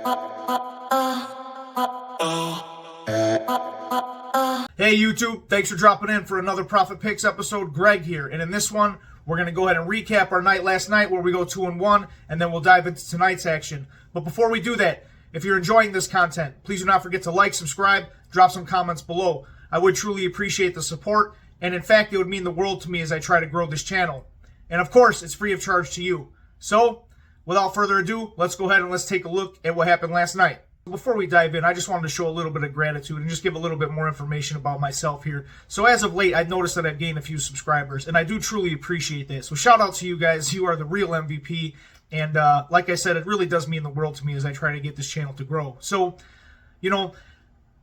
Hey YouTube, thanks for dropping in for another Profit Picks episode. Greg here, and in this one, we're going to go ahead and recap our night last night where we go 2-1, and then we'll dive into tonight's action. But before we do that, if you're enjoying this content, please do not forget to like, subscribe, drop some comments below. I would truly appreciate the support, and in fact, it would mean the world to me as I try to grow this channel. And of course, it's free of charge to you. So, without further ado, let's go ahead and let's take a look at what happened last night. Before we dive in, I just wanted to show a little bit of gratitude and just give a little bit more information about myself here. So as of late, I've noticed that I've gained a few subscribers, and I do truly appreciate that. So shout out to you guys. You are the real MVP. And like I said, it really does mean the world to me as I try to get this channel to grow. So, you know,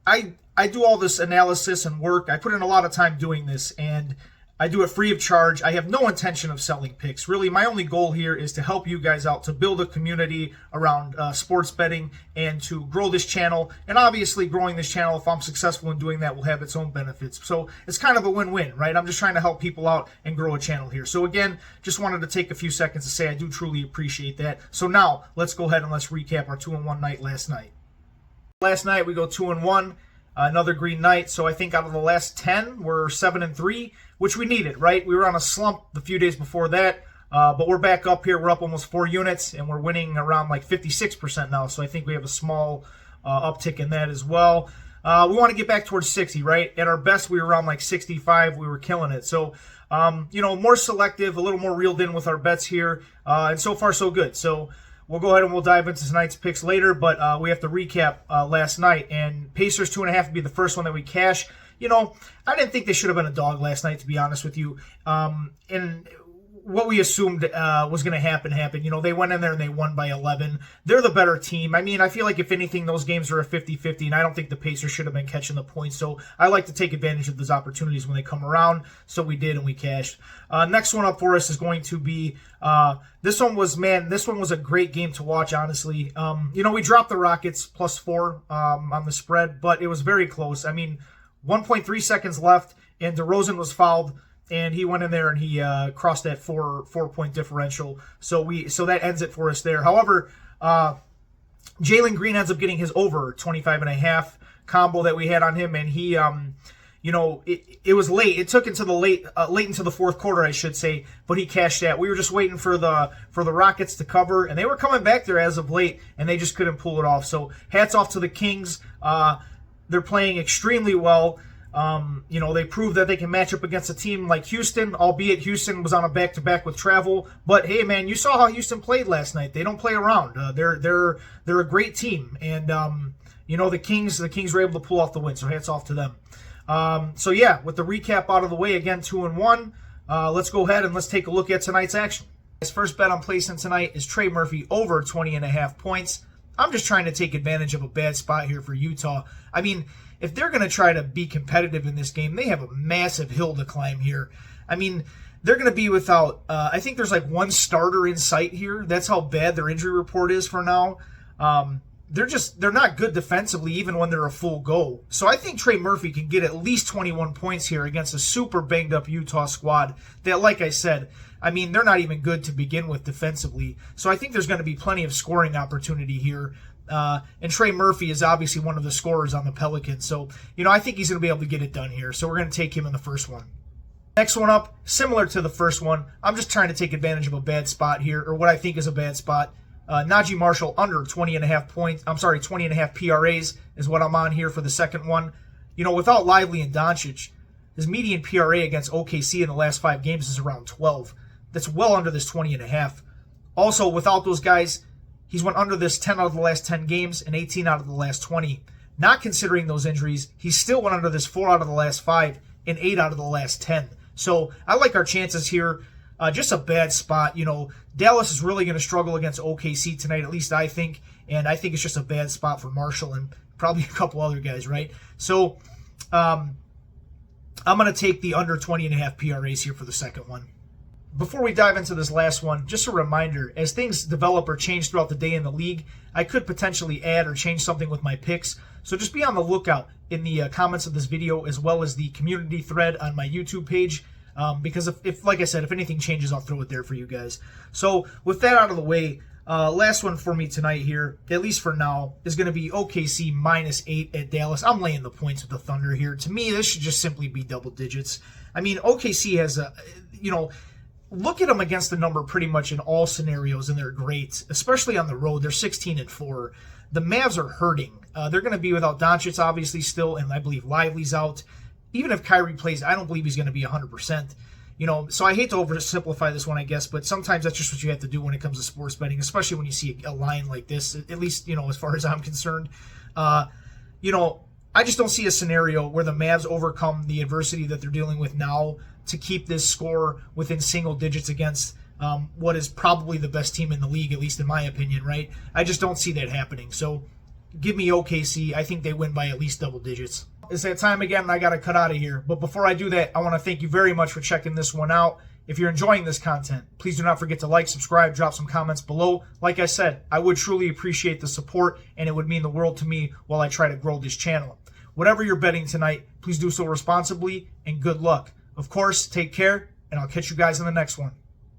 I do all this analysis and work. I put in a lot of time doing this, and I do it free of charge. I have no intention of selling picks. Really, my only goal here is to help you guys out, to build a community around sports betting and to grow this channel. And obviously, growing this channel, if I'm successful in doing that, will have its own benefits. So it's kind of a win-win, right? I'm just trying to help people out and grow a channel here. So again, just wanted to take a few seconds to say I do truly appreciate that. So now, let's go ahead and let's recap our 2-1 night last night. Last night, we go 2-1. Another green night. So I think out of the last 10, we're 7-3, which we needed, right? We were on a slump the few days before that, but we're back up here. We're up almost 4 units, and we're winning around like 56% now. So I think we have a small uptick in that as well. We want to get back towards 60, right? At our best, we were around like 65. We were killing it. So, you know, more selective, a little more reeled in with our bets here, and so far so good. So we'll go ahead and we'll dive into tonight's picks later, but we have to recap last night. And Pacers 2.5 would be the first one that we cash. You know, I didn't think they should have been a dog last night, to be honest with you. And what we assumed was going to happen happened. You know, they went in there and they won by 11. They're the better team. I mean, I feel like if anything, those games are a 50-50, and I don't think the Pacers should have been catching the points. So I like to take advantage of those opportunities when they come around. So we did, and we cashed. Next one up for us is going to be this one was a great game to watch, honestly. You know, we dropped the Rockets +4 on the spread, but it was very close. I mean, 1.3 seconds left, and DeRozan was fouled, and he went in there and he crossed that four-point differential. So that ends it for us there. However, Jalen Green ends up getting his over 25.5 combo that we had on him, and he, you know, it was late. It took into the late into the fourth quarter, I should say, but he cashed that. We were just waiting for the Rockets to cover, and they were coming back there as of late, and they just couldn't pull it off. So hats off to the Kings. They're playing extremely well. You know, they proved that they can match up against a team like Houston, albeit Houston was on a back-to-back with travel. But hey, man, you saw how Houston played last night. They don't play around. They're a great team, and you know, the Kings were able to pull off the win. So hats off to them. So yeah, with the recap out of the way, again 2-1. Let's go ahead and let's take a look at tonight's action. His first bet I'm placing tonight is Trey Murphy over 20.5 points. I'm just trying to take advantage of a bad spot here for Utah. I mean, if they're going to try to be competitive in this game, they have a massive hill to climb here. I mean, they're going to be without, I think there's like one starter in sight here. That's how bad their injury report is for now. They're not good defensively even when they're a full go. So I think Trey Murphy can get at least 21 points here against a super banged up Utah squad that, like I said, I mean, they're not even good to begin with defensively. So I think there's going to be plenty of scoring opportunity here. And Trey Murphy is obviously one of the scorers on the Pelicans. So, you know, I think he's going to be able to get it done here. So we're going to take him in the first one. Next one up, similar to the first one. I'm just trying to take advantage of a bad spot here, or what I think is a bad spot. Najee Marshall under 20.5 points. I'm sorry, 20.5 PRAs is what I'm on here for the second one. You know, without Lively and Doncic, his median PRA against OKC in the last 5 games is around 12. That's well under this 20.5. Also, without those guys, he's went under this 10 out of the last 10 games and 18 out of the last 20. Not considering those injuries, he still went under this 4 out of the last 5 and 8 out of the last 10. So I like our chances here. Just a bad spot. You know, Dallas is really going to struggle against OKC tonight, at least I think. And I think it's just a bad spot for Marshall and probably a couple other guys, right? So I'm going to take the under 20.5 PRAs here for the second one. Before we dive into this last one, just a reminder, as things develop or change throughout the day in the league, I could potentially add or change something with my picks. So just be on the lookout in the comments of this video, as well as the community thread on my YouTube page. Because if, like I said, if anything changes, I'll throw it there for you guys. So with that out of the way, Last one for me tonight here, at least for now, is going to be OKC -8 at Dallas. I'm laying the points with the Thunder here. To me, this should just simply be double digits. I mean, OKC has a, look at them against the number pretty much in all scenarios, and they're great, especially on the road. They're 16-4. The Mavs are hurting. They're going to be without Doncic, obviously, still, and I believe Lively's out. Even if Kyrie plays, I don't believe he's going to be 100%. So I hate to oversimplify this one, I guess, but sometimes that's just what you have to do when it comes to sports betting, especially when you see a line like this, at least, as far as I'm concerned. I just don't see a scenario where the Mavs overcome the adversity that they're dealing with now to keep this score within single digits against what is probably the best team in the league, at least in my opinion, right? I just don't see that happening. So give me OKC. I think they win by at least double digits. It's that time again, and I got to cut out of here. But before I do that, I want to thank you very much for checking this one out. If you're enjoying this content, please do not forget to like, subscribe, drop some comments below. Like I said, I would truly appreciate the support, and it would mean the world to me while I try to grow this channel. Whatever you're betting tonight, please do so responsibly, and good luck. Of course, take care, and I'll catch you guys in the next one.